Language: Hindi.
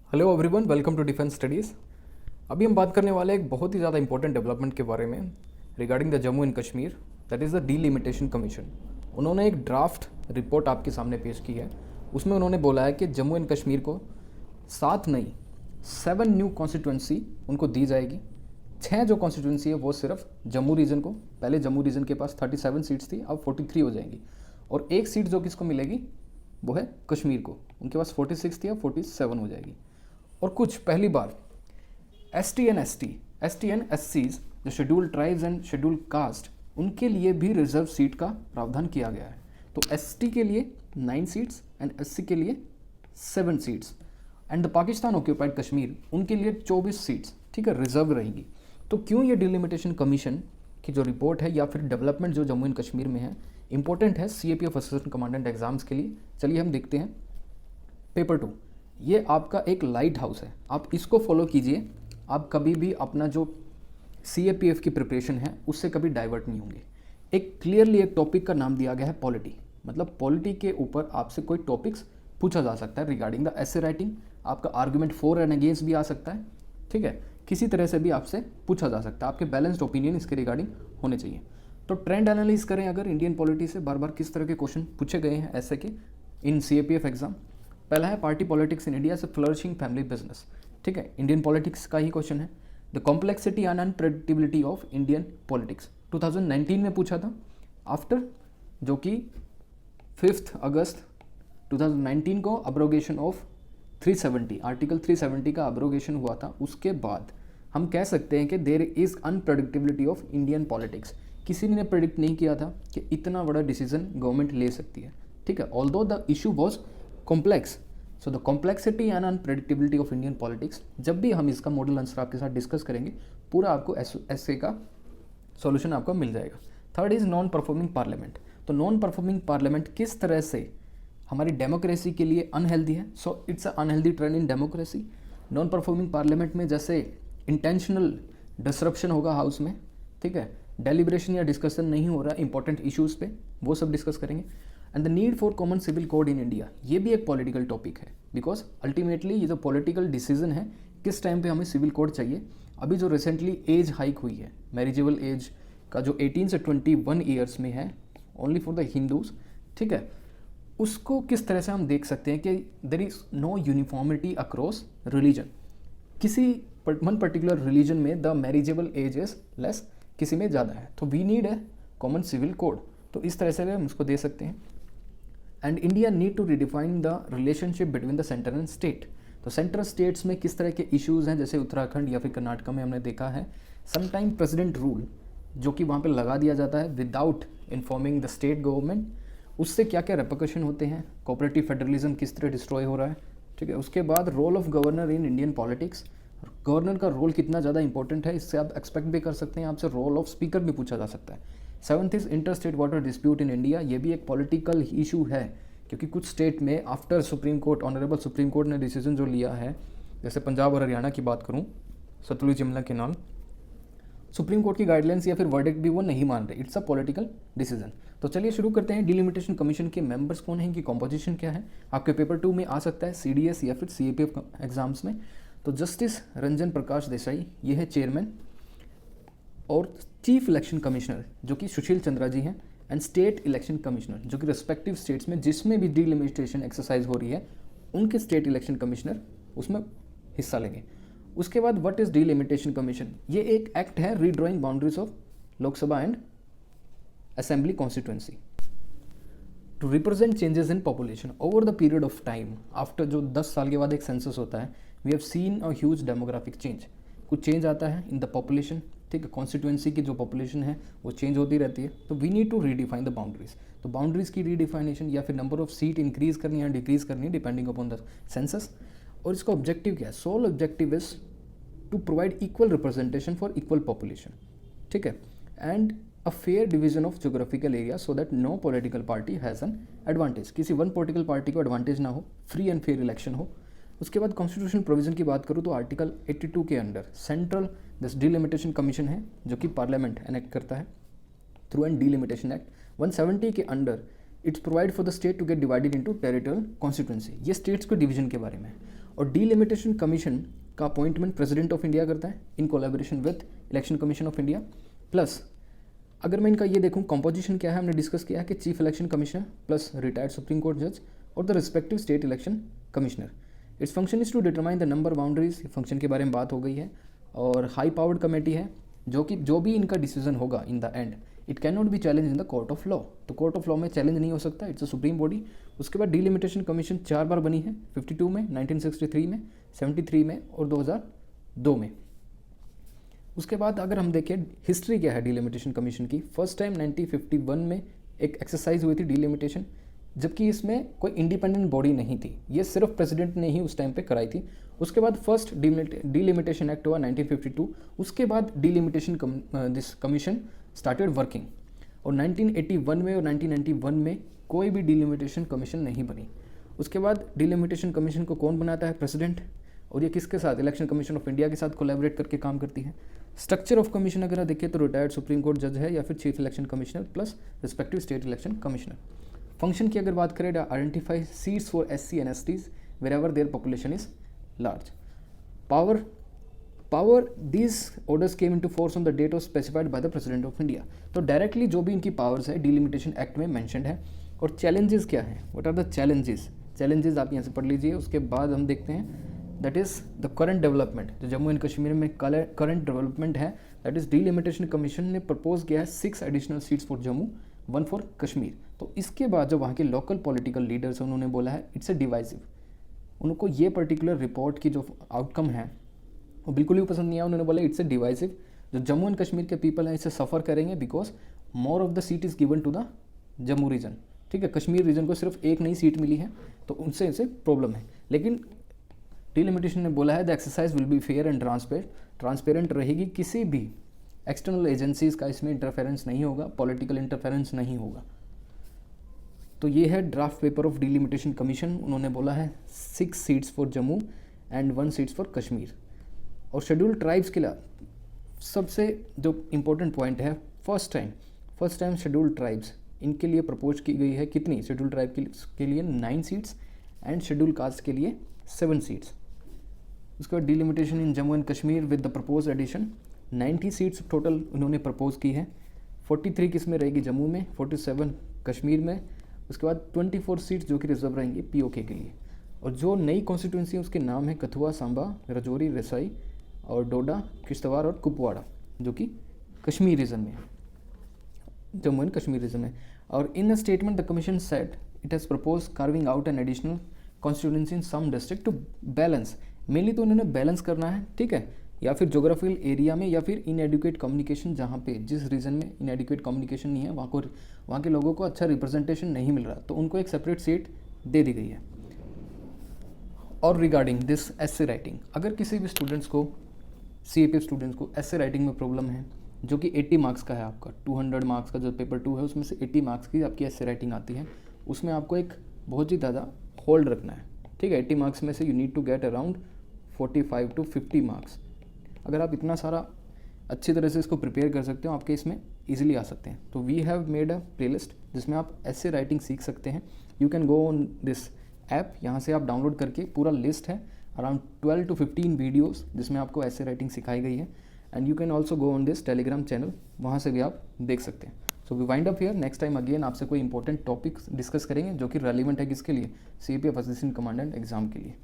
Hello everyone, welcome to defence studies. अभी हम बात करने वाले एक बहुत ही ज़्यादा इंपॉर्टेंट डेवलपमेंट के बारे में regarding the Jammu and Kashmir, that is the delimitation commission. उन्होंने एक ड्राफ्ट रिपोर्ट आपके सामने पेश की है। उसमें उन्होंने बोला है कि जम्मू एंड कश्मीर को 7 नहीं 7 न्यू कॉन्स्टिट्यूंसी उनको दी जाएगी। 6 जो कॉन्स्टिट्यूंसी है वो सिर्फ जम्मू रीजन को, पहले जम्मू रीजन के पास 37 सीट्स थी, अब 43 हो जाएंगी। और एक सीट जो किसको मिलेगी वो है कश्मीर को, उनके पास 46 थी, अब 47 हो जाएगी। और कुछ पहली बार S T and S Cs जो scheduled tribes and scheduled caste, उनके लिए भी रिजर्व सीट का प्रावधान किया गया है। तो एसटी के लिए 9 सीट्स एंड एससी के लिए 7 seats and the Pakistan occupied Kashmir उनके लिए 24 सीट्स, ठीक है, रिजर्व रहेंगी। तो क्यों ये डिलिमिटेशन कमीशन की जो रिपोर्ट है या फिर डेवलपमेंट जो जम्मू एंड कश्मीर में है इंपॉर्टेंट है सीएपीएफ असिस्टेंट कमांडेंट एग्जाम्स के लिए। चलिए हम देखते हैं। पेपर 2 ये आपका एक लाइट हाउस है, आप इसको फॉलो कीजिए। आप कभी भी अपना जो सीएपीएफ की प्रिपरेशन है उससे कभी डाइवर्ट नहीं होंगे। एक क्लियरली एक टॉपिक का नाम दिया गया है पॉलिटी, मतलब पॉलिटी के ऊपर आपसे कोई टॉपिक्स पूछा जा सकता है रिगार्डिंग द ऐसे राइटिंग। आपका आर्गुमेंट फॉर एंड अगेंस्ट भी आ सकता है, ठीक है, किसी तरह से भी आपसे पूछा जा सकता है। आपके बैलेंस्ड ओपिनियन इसके रिगार्डिंग होने चाहिए। तो ट्रेंड एनालिस करें अगर इंडियन पॉलिटी से बार बार किस तरह के क्वेश्चन पूछे गए हैं ऐसे के इन सीएपीएफ एग्जाम। पहला है पार्टी पॉलिटिक्स इन इंडिया से फ्लरिशिंग फैमिली बिजनेस, ठीक है, इंडियन पॉलिटिक्स का ही क्वेश्चन है। The complexity and unpredictability of Indian politics 2019 में पूछा था, आफ्टर जो कि 5 अगस्त 2019 को अब्रोगेशन ऑफ 370 आर्टिकल 370 का अब्रोगेशन हुआ था। उसके बाद हम कह सकते हैं कि there is unpredictability of Indian politics. किसी ने प्रेडिक्ट नहीं किया था कि इतना बड़ा डिसीजन गवर्नमेंट ले सकती है, ठीक है, although the issue was complex. So the complexity and unpredictability of Indian politics, जब भी हम इसका मॉडल आंसर आपके साथ डिस्कस करेंगे पूरा आपको ऐसे का सॉल्यूशन आपको मिल जाएगा। Third is non performing parliament. तो नॉन परफॉर्मिंग पार्लियामेंट किस तरह से हमारी डेमोक्रेसी के लिए अनहेल्दी है। So it's a unhealthy trend in democracy. Non performing parliament में जैसे इंटेंशनल डिसरप्शन होगा हाउस में, ठीक है, डेलिब्रेशन या डिस्कशन नहीं हो रहा इंपॉर्टेंट इश्यूज़ पे, वो सब डिस्कस करेंगे। And the need for common civil code in India, ये भी एक पॉलिटिकल टॉपिक है, बिकॉज अल्टीमेटली ये जो पॉलिटिकल डिसीजन है किस टाइम पे हमें सिविल कोड चाहिए। अभी जो रिसेंटली एज हाइक हुई है, मैरिजेबल एज का जो 18 से 21 ईयर्स में है ओनली फॉर द हिंदूज, ठीक है, उसको किस तरह से हम देख सकते हैं कि there is no uniformity across religion. किसी वन पर्टिकुलर रिलीजन में the marriageable age is less, किसी में ज़्यादा है, तो we need a common civil code. तो इस तरह से भी हम उसको दे सकते हैं। And India need to redefine the relationship between the centre and state. तो सेंट्रल स्टेट्स में किस तरह के इश्यूज़ हैं, जैसे उत्तराखंड या फिर कर्नाटका में हमने देखा है समटाइम प्रेसिडेंट रूल जो कि वहाँ पे लगा दिया जाता है without informing the state government, उससे क्या क्या रेपरकशन होते हैं, कोऑपरेटिव फेडरलिज्म किस तरह डिस्ट्रॉय हो रहा है, ठीक है। उसके बाद role of governor in Indian politics, governor का रोल कितना ज़्यादा इंपॉर्टेंट है, इससे आप एक्सपेक्ट भी कर सकते हैं, आपसे रोल ऑफ स्पीकर भी पूछा जा सकता है। 7th is inter state water dispute in India, ये भी एक पॉलिटिकल इशू है क्योंकि कुछ स्टेट में after supreme court, honourable supreme court ने डिसीजन जो लिया है, जैसे पंजाब और हरियाणा की बात करूँ, Satluj Yamuna canal, supreme court की गाइडलाइंस या फिर वर्डिक्ट भी वो नहीं मान रहे, इट्स अ पॉलिटिकल डिसीजन। तो चलिए शुरू करते हैं। डिलिमिटेशन कमीशन के मेंबर्स कौन हैं, इनकी कॉम्पोजिशन क्या है, आपके पेपर 2 में आ सकता है, सीडीएस या फिर सीएपीएफ एग्जाम्स में। तो जस्टिस रंजन प्रकाश देसाई ये है चेयरमैन, और चीफ इलेक्शन कमिश्नर जो कि सुशील चंद्रा जी हैं, एंड स्टेट इलेक्शन कमिश्नर जो कि रिस्पेक्टिव स्टेट्स में जिसमें भी डिलिमिटेशन एक्सरसाइज हो रही है उनके स्टेट इलेक्शन कमिश्नर उसमें हिस्सा लेंगे। उसके बाद व्हाट इज डिलिमिटेशन कमीशन, ये एक एक्ट है redrawing boundaries of Lok Sabha and assembly constituency to represent changes in population over the period of time. After जो 10 साल के बाद एक सेंसस होता है, we have seen a huge demographic change, कुछ चेंज आता है इन द पॉपुलेशन, ठीक है, कॉन्स्टिट्यूंसी की जो पॉपुलेशन है वो चेंज होती रहती है। तो we need to redefine the boundaries. तो बाउंड्रीज की रीडिफाइनेशन या फिर नंबर ऑफ सीट इंक्रीज करनी है डिक्रीज करनी है डिपेंडिंग अपॉन द सेंसस। और इसका ऑब्जेक्टिव क्या है, sole objective is to provide equal representation for equal population, ठीक है, and a fair division of geographical area so that no political party has an advantage, किसी वन पॉलिटिकल पार्टी को एडवांटेज ना हो, फ्री एंड फेयर इलेक्शन हो। उसके बाद कॉन्स्टिट्यूशन प्रोविजन की बात करूँ तो आर्टिकल 82 के under central this delimitation commission है जो कि पार्लियामेंट एनेक्ट करता है थ्रू एंड डिलिमिटेशन एक्ट। 170 के under its provide for the state to get divided into territorial constituency, ये स्टेट्स के डिवीजन के बारे में है। और डीलिमिटेशन कमीशन का अपॉइंटमेंट प्रेसिडेंट ऑफ इंडिया करता है in collaboration with election commission of India. Plus अगर मैं इनका ये देखूँ कंपोजिशन क्या है, हमने डिस्कस किया है कि chief election commissioner plus retired supreme court जज और the respective state election commissioner. Its function is to determine the number boundaries, function के बारे में बात हो गई है। और हाई पावर्ड कमेटी है जो भी इनका डिसीजन होगा in the end it can not be challenge in the court of law, तो कोर्ट ऑफ लॉ में चैलेंज नहीं हो सकता, इट्स अ सुप्रीम बॉडी। उसके बाद डीलिमिटेशन कमीशन 4 बार बनी है, 52 में, 1963 में, 73 में और 2002 में। उसके बाद अगर हम देखें हिस्ट्री क्या है डीलिमिटेशन कमीशन की, फर्स्ट टाइम 1951 में एक एक्सरसाइज हुई थी डीलिमिटेशन, जबकि इसमें कोई इंडिपेंडेंट बॉडी नहीं थी, ये सिर्फ प्रेसिडेंट ने ही उस टाइम पे कराई थी। उसके बाद फर्स्ट डीलिमिटेशन एक्ट हुआ 1952, उसके बाद delimitation this commission started working. और 1981 में और 1991 में कोई भी डीलिमिटेशन कमीशन नहीं बनी। उसके बाद डीलिमिटेशन कमीशन को कौन बनाता है, प्रेसिडेंट, और ये किसके साथ, इलेक्शन कमीशन ऑफ इंडिया के साथ कोलैबोरेट करके काम करती है। स्ट्रक्चर ऑफ कमीशन अगर देखें तो रिटायर्ड सुप्रीम कोर्ट जज है या फिर chief election commissioner plus respective state election commissioner. Function की अगर बात करें, identify seats for SC and STs wherever their population is large. Power these orders came into force on the date of specified by the President of India. तो डायरेक्टली जो भी इनकी पावर्स है डिलिमिटेशन एक्ट में मैंशनड है। और चैलेंजेस क्या है, व्हाट आर द चैलेंजेस आप यहाँ से पढ़ लीजिए। उसके बाद हम देखते हैं that is the current development, जो जम्मू एंड कश्मीर में करंट डेवलपमेंट है, दैट इज़ डीलिमिटेशन कमीशन ने प्रपोज किया है 6 additional seats for Jammu, 1 for Kashmir. तो इसके बाद जो वहाँ के लोकल पॉलिटिकल लीडर्स हैं उन्होंने बोला है इट्स अ डिवाइसिव, उनको ये पर्टिकुलर रिपोर्ट की जो आउटकम है वो बिल्कुल ही पसंद नहीं आया। उन्होंने बोला इट्स अ डिवाइसिव, जो जम्मू एंड कश्मीर के पीपल हैं इससे सफ़र करेंगे because more of the seat is given to the Jammu region. ठीक है, कश्मीर रीजन को सिर्फ एक नई सीट मिली है तो उनसे इसे प्रॉब्लम है। लेकिन डीलिमिटेशन ने बोला है the exercise will be fair and transparent रहेगी, किसी भी एक्सटर्नल एजेंसीज का इसमें इंटरफेरेंस नहीं होगा, पॉलिटिकल इंटरफेरेंस नहीं होगा। तो ये है draft paper of delimitation commission. उन्होंने बोला है 6 seats for Jammu and 1 seats for Kashmir. और शेड्यूल ट्राइब्स के लिए सबसे जो इम्पोर्टेंट पॉइंट है, फर्स्ट टाइम शेड्यूल ट्राइब्स इनके लिए प्रपोज की गई है कितनी, शेड्यूल ट्राइब के लिए 9 सीट्स एंड शेड्यूल कास्ट के लिए 7 सीट्स। उसके बाद delimitation in Jammu and Kashmir with the propose addition 90 seats total उन्होंने प्रपोज की है, 43 किस में रहेगी जम्मू में, 47 कश्मीर में। उसके बाद 24 सीट्स जो कि रिजर्व रहेंगी POK के लिए। और जो नई कॉन्स्टिट्यूंसी है उसके नाम है कथुआ, सांबा, राजौरी, रिसाई और डोडा, किश्तवाड़ और कुपवाड़ा, जो कि कश्मीर रीजन में है, जम्मू एंड कश्मीर रीजन में। और in a statement the commission said it has propose carving out an additional constituency in some district to balance, mainly तो उन्होंने बैलेंस करना है, ठीक है, या फिर जोग्राफिकल एरिया में या फिर इनएडुकेट कम्युनिकेशन, जहाँ पे जिस रीजन में इनएडुकेट कम्युनिकेशन नहीं है वहाँ के लोगों को अच्छा रिप्रेजेंटेशन नहीं मिल रहा, तो उनको एक सेपरेट सीट दे दी गई है। और रिगार्डिंग दिस एसे राइटिंग, अगर किसी भी स्टूडेंट्स को CAPF स्टूडेंट्स को एसे राइटिंग में प्रॉब्लम है, जो कि 80 मार्क्स का है, आपका 200 मार्क्स का जो पेपर 2 है उसमें से 80 मार्क्स की आपकी एसे राइटिंग आती है, उसमें आपको एक बहुत ही ज़्यादा होल्ड रखना है, ठीक है। 80 मार्क्स में से you need to get around 45 to 50 marks. अगर आप इतना सारा अच्छी तरह से इसको प्रिपेयर कर सकते हो, आपके इसमें ईजिली आ सकते हैं। तो we have made a playlist जिसमें आप एसे राइटिंग सीख सकते हैं। You can go on this app, यहाँ से आप डाउनलोड करके पूरा लिस्ट है अराउंड 12 to 15 वीडियोस जिसमें आपको ऐसे राइटिंग सिखाई गई है। And you can also go on this telegram channel, वहाँ से भी आप देख सकते हैं। So we wind up here, next time again आपसे कोई इंपॉर्टेंट टॉपिक डिस्कस करेंगे जो कि रेलिवेंट है किसके लिए, CAPF असिस्टेंट कमांडेंट एग्जाम के लिए।